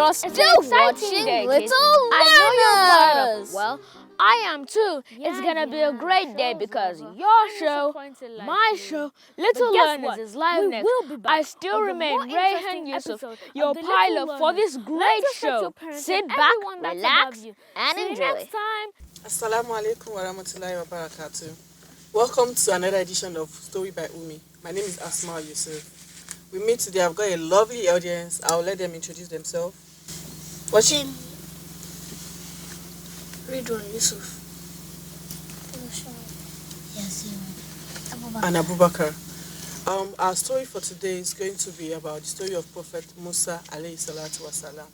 You're still watching Little Learners. I know you're fired up. Well, I am too. It's gonna be a great day because your show, my show, Little Learners is live next. I still remain Rayhan Yusuf, your pilot for this great show. Sit back, relax, and enjoy. Assalamu alaikum wa rahmatullahi wa barakatuh. Welcome to another edition of Story by Umi. My name is Asma Yusuf. With me today, I've got a lovely audience. I'll let them introduce themselves. Watching Ridwan Yusuf. And Abubakar. Our story for today is going to be about the story of Prophet Musa alayhi salatu wasalam.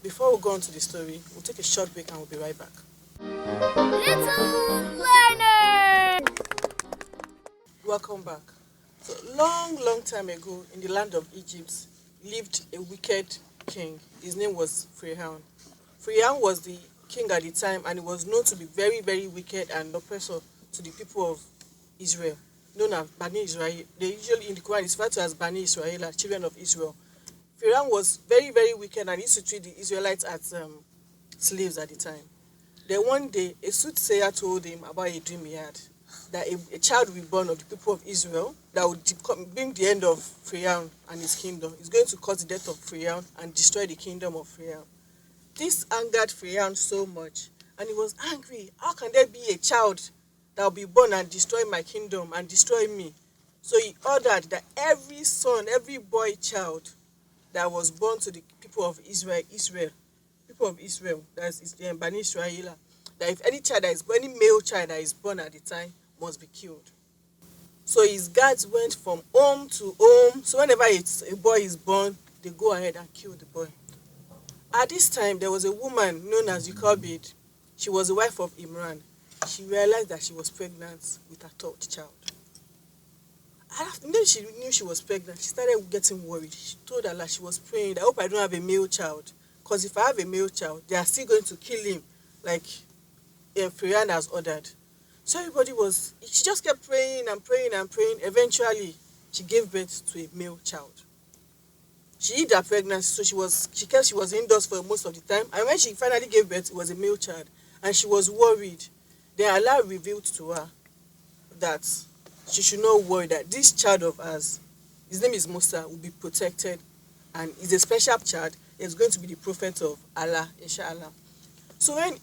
Before we go on to the story, we'll take a short break and we'll be right back. Little Learners. Welcome back. So long time ago, in the land of Egypt, lived a wicked king. His name was Pharaoh. Pharaoh was the king at the time, and he was known to be very, very wicked and oppressor to the people of Israel, known as Bani Israel. They usually in the Quran is referred to as Bani Israel, children of Israel. Pharaoh was very, very wicked and used to treat the Israelites as slaves at the time. Then one day, a soothsayer told him about a dream he had, that a child will be born of the people of Israel that would bring the end of Pharaoh and his kingdom. It's going to cause the death of Pharaoh and destroy the kingdom of Pharaoh. This angered Pharaoh so much, and he was angry. How can there be a child that will be born and destroy my kingdom and destroy me? So he ordered that every son, every boy child that was born to the people of Israel, that is Bani Israel, that if any child that is born, any male child that is born at the time must be killed. So his guards went from home to home. So whenever a boy is born, they go ahead and kill the boy. At this time, there was a woman known as Yukobid. She was the wife of Imran. She realized that she was pregnant with her third child. After she knew she was pregnant, she started getting worried. She told Allah she was praying, I hope I don't have a male child. Because if I have a male child, they are still going to kill him, like Pharaoh has ordered. So she just kept praying and praying and praying. Eventually, she gave birth to a male child. She hid her pregnancy, so she was indoors for most of the time. And when she finally gave birth, it was a male child. And she was worried. Then Allah revealed to her that she should not worry, that this child of ours, his name is Musa, will be protected. And he's a special child. He's going to be the prophet of Allah, inshallah. So when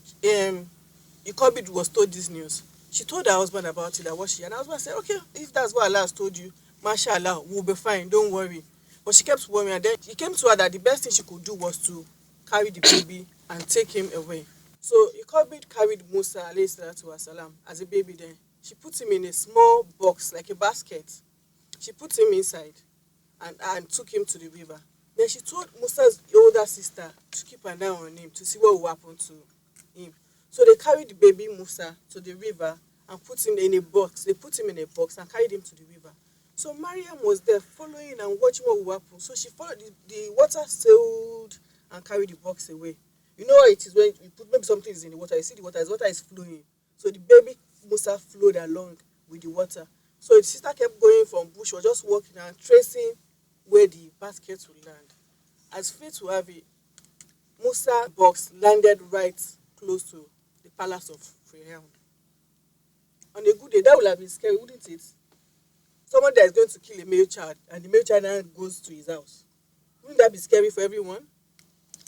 Yukobid was told this news, she told her husband about it, and her husband said, okay, if that's what Allah has told you, mashallah, we'll be fine, don't worry. But she kept worrying, and then it came to her that the best thing she could do was to carry the baby and take him away. So Yukobid carried Musa alayhi salatu wasalam as a baby then. She put him in a small box, like a basket. She put him inside and took him to the river. Then she told Musa's older sister to keep an eye on him to see what will happen to him. So they carried the baby Musa to the river and put him in a box. They put him in a box and carried him to the river. So Mariam was there following and watching what will happen. So she followed. The water sailed and carried the box away. You know what it is when you put maybe something is in the water. You see the water is flowing. So the baby Musa flowed along with the water. So the sister kept going from bush, was just walking and tracing where the basket would land. As fate will have it, Musa's box landed right close to the palace of Pharaoh. On a good day, that would have been scary, wouldn't it? Someone that is going to kill a male child, and the male child now goes to his house. Wouldn't that be scary for everyone?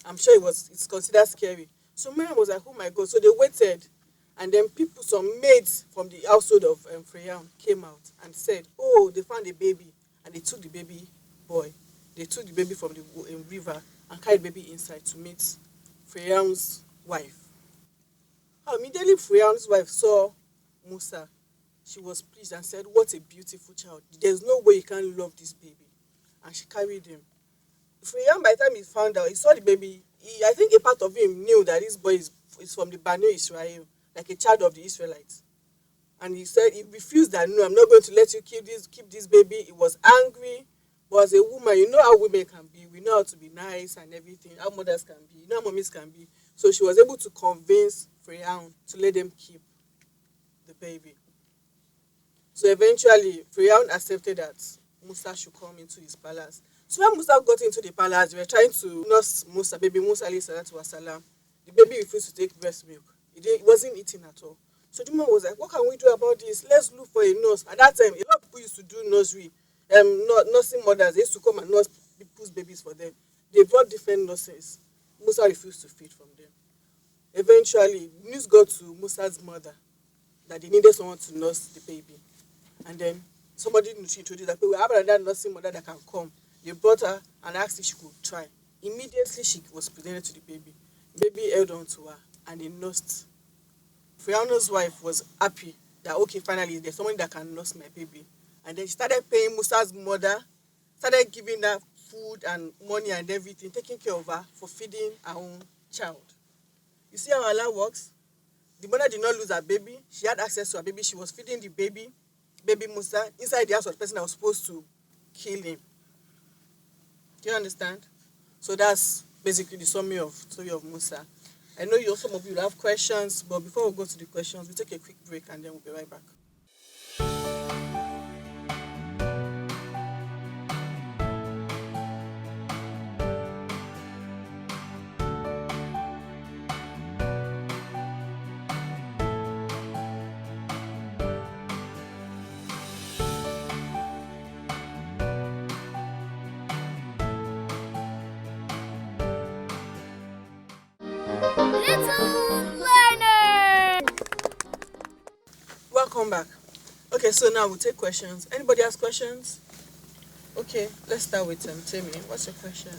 I'm sure it's considered scary. So Miriam was like, oh my God. So they waited, and then some maids from the household of Pharaoh came out and said, oh, they found a baby, and they took the baby boy. They took the baby from the river and carried the baby inside to meet Pharaoh's wife. Immediately Pharaoh's wife saw Musa. She was pleased and said, what a beautiful child. There's no way you can't love this baby. And she carried him. Pharaoh, by the time he found out, he saw the baby. I think a part of him knew that this boy is from the Bani Israel, like a child of the Israelites. And he refused that, no, I'm not going to let you keep this baby. He was angry. But as a woman, you know how women can be. We know how to be nice and everything, how mothers can be, you know how mommies can be. So she was able to convince Pharaoh to let them keep the baby. So eventually, Pharaoh accepted that Musa should come into his palace. So when Musa got into the palace, they were trying to nurse Musa, baby Musa alayhi salatu wasalam. The baby refused to take breast milk. It wasn't eating at all. So the woman was like, what can we do about this? Let's look for a nurse. At that time, a lot of people used to do nursery. Nursing mothers, they used to come and nurse people's babies for them. They brought different nurses. Musa refused to feed from them. Eventually, news got to Musa's mother that they needed someone to nurse the baby. And then somebody introduced that we have another nursing mother that can come. They brought her and asked if she could try. Immediately, she was presented to the baby. The baby held on to her and they nursed. Pharaoh's wife was happy that, okay, finally, there's someone that can nurse my baby. And then she started paying Musa's mother, started giving her food and money and everything, taking care of her for feeding her own child. You see how Allah works? The mother did not lose her baby. She had access to her baby. She was feeding the baby Musa, inside the house of the person that was supposed to kill him. Do you understand? So that's basically the summary of the story of Musa. I know some of you will have questions, but before we go to the questions, we'll take a quick break and then we'll be right back. Little learner. Welcome back. Okay, so now we'll take questions. Anybody has questions? Okay, let's start with Timmy. What's your question?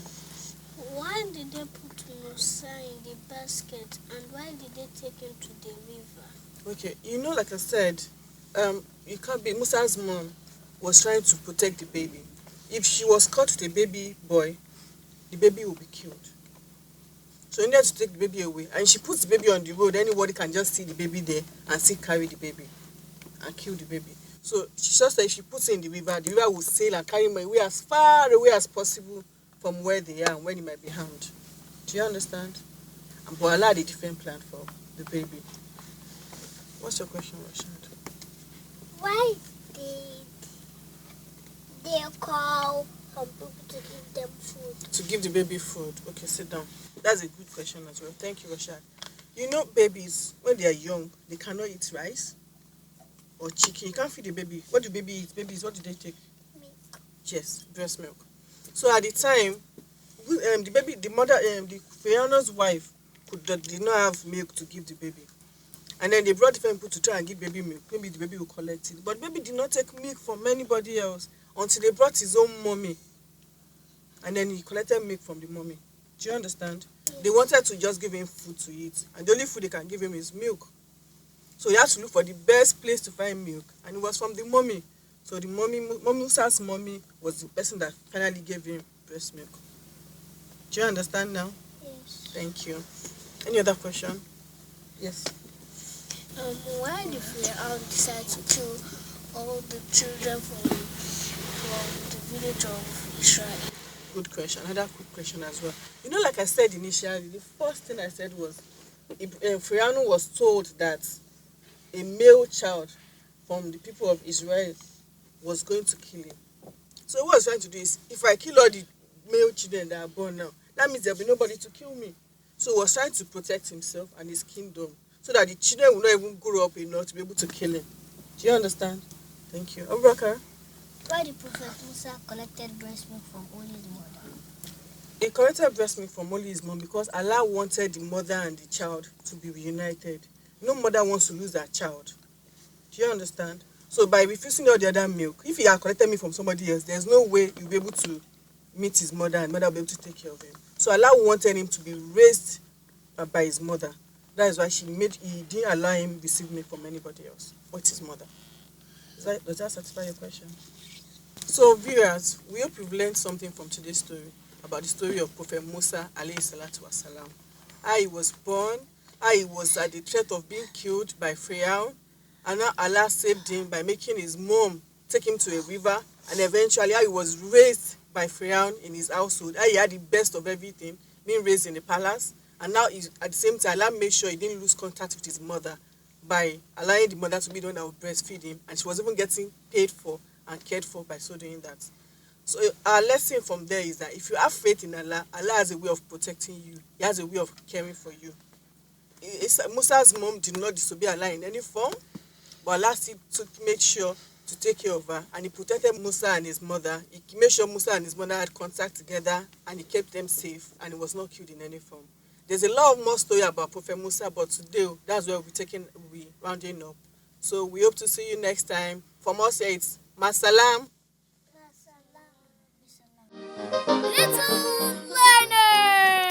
Why did they put Musa in the basket and why did they take him to the river? Okay, like I said, you can't be. Musa's mom was trying to protect the baby. If she was caught with a baby boy, the baby will be killed. So you need to take the baby away. And she puts the baby on the road. Anybody can just see the baby there and still carry the baby and kill the baby. So she just said if she puts it in the river will sail and carry him away as far away as possible from where they are and when he might be harmed. Do you understand? But Allah had a different plan for the baby. What's your question, Rashad? Why did they call some people to give them food? To give the baby food. Okay, sit down. That's a good question as well. Thank you, Rashad. Babies, when they are young, they cannot eat rice or chicken. You can't feed the baby. What do baby eat? Babies, what do they take? Milk. Yes, breast milk. So at the time, the Pharaoh's wife did not have milk to give the baby. And then they brought different people to try and give baby milk. Maybe the baby will collect it. But baby did not take milk from anybody else until they brought his own mommy. And then he collected milk from the mommy. Do you understand? Yes. They wanted to just give him food to eat. And the only food they can give him is milk. So he has to look for the best place to find milk. And it was from the mommy. So the Musa's mommy was the person that finally gave him breast milk. Do you understand now? Yes. Thank you. Any other question? Yes. Why did Pharaoh decide to kill all the children from the village of Israel? Good question. Another good question as well. Like I said initially, the first thing I said was Pharaoh was told that a male child from the people of Israel was going to kill him. So what he was trying to do is, if I kill all the male children that are born now, that means there will be nobody to kill me. So he was trying to protect himself and his kingdom so that the children will not even grow up enough to be able to kill him. Do you understand? Thank you. Abubakar? Why did Prophet Musa collected breast milk from only his mother? He collected breast milk from only his mom because Allah wanted the mother and the child to be reunited. No mother wants to lose her child. Do you understand? So by refusing all the other milk, if he had collected milk from somebody else, there's no way he'll be able to meet his mother and mother will be able to take care of him. So Allah wanted him to be raised by his mother. That is why he didn't allow him receive milk from anybody else. What's his mother? Does that satisfy your question? So viewers, we hope you've learned something from today's story about the story of Prophet Musa alayhi salatu wasalam. How he was born, how he was at the threat of being killed by Pharaoh, and now Allah saved him by making his mom take him to a river, and eventually how he was raised by Pharaoh in his household, how he had the best of everything, being raised in the palace, and now at the same time Allah made sure he didn't lose contact with his mother by allowing the mother to be the one that would breastfeed him, and she was even getting paid for and cared for by so doing that. So our lesson from there is that if you have faith in Allah, Allah has a way of protecting you. He has a way of caring for you. Musa's mom did not disobey Allah in any form, but Allah still made sure to take care of her, and he protected Musa and his mother. He made sure Musa and his mother had contact together, and he kept them safe, and he was not killed in any form. There's a lot more story about Prophet Musa, but today that's where we'll be rounding up. So we hope to see you next time. From us here, it's Masalam. Little learner.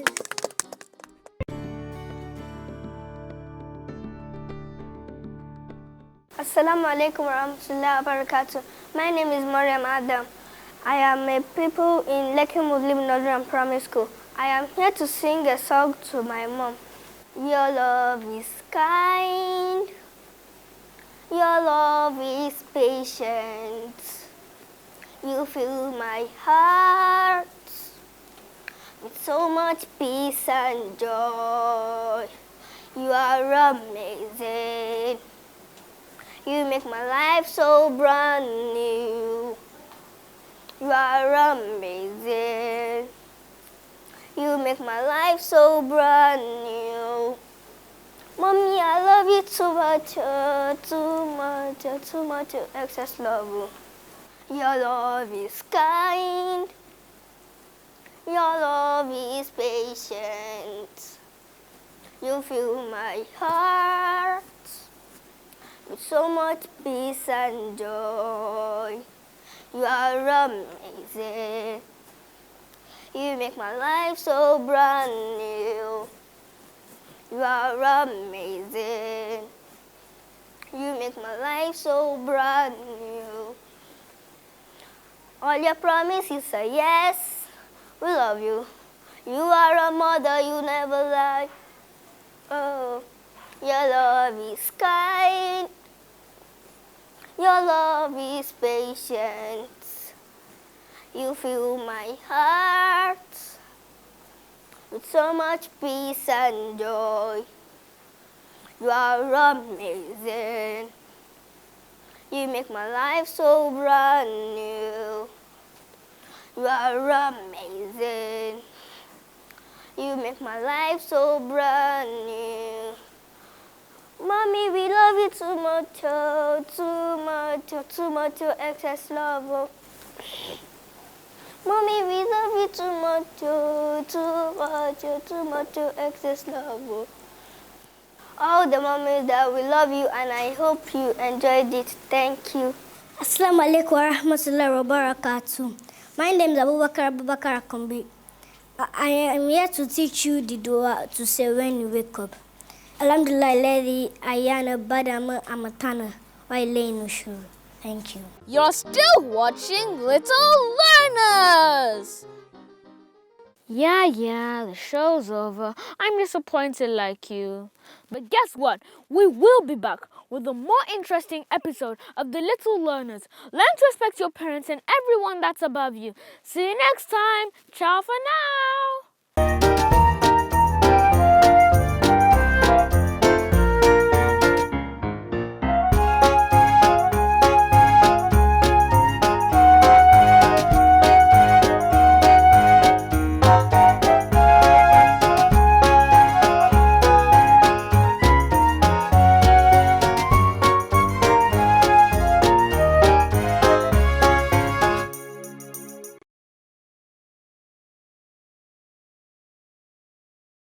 Assalamu alaikum warahmatullahi wabarakatuh. My name is Mariam Adam. I am a pupil in Lekki Muslim Northern Primary School. I am here to sing a song to my mom. Your love is kind. Your love is patient. You fill my heart with so much peace and joy. You are amazing. You make my life so brand new. You are amazing. You make my life so brand new. Mommy, I love you too much, too much, excess love. Your love is kind. Your love is patient. You fill my heart with so much peace and joy. You are amazing. You make my life so brand new. You are amazing. You make my life so brand new. All your promises are yes. We love you. You are a mother, you never lie. Oh, your love is kind. Your love is patient. You fill my heart with so much peace and joy. You are amazing. You make my life so brand new. You are amazing. You make my life so brand new. Mommy, we love you too much, oh, too much, oh, excess love. Oh. Mommy, we love you too much, oh, too much, oh, excess love. Oh. All the mommies that we love you, and I hope you enjoyed it. Thank you. Assalamu alaikum wa rahmatullahi wa barakatuh. My name is Abubakar Akombi. I am here to teach you the dua to say when you wake up. Alhamdulillah, Lady Ayana Badama Amatana. Thank you. You're still watching Little Learners. Yeah, the show's over. I'm disappointed like you. But guess what? We will be back with a more interesting episode of The Little Learners. Learn to respect your parents and everyone that's above you. See you next time. Ciao for now.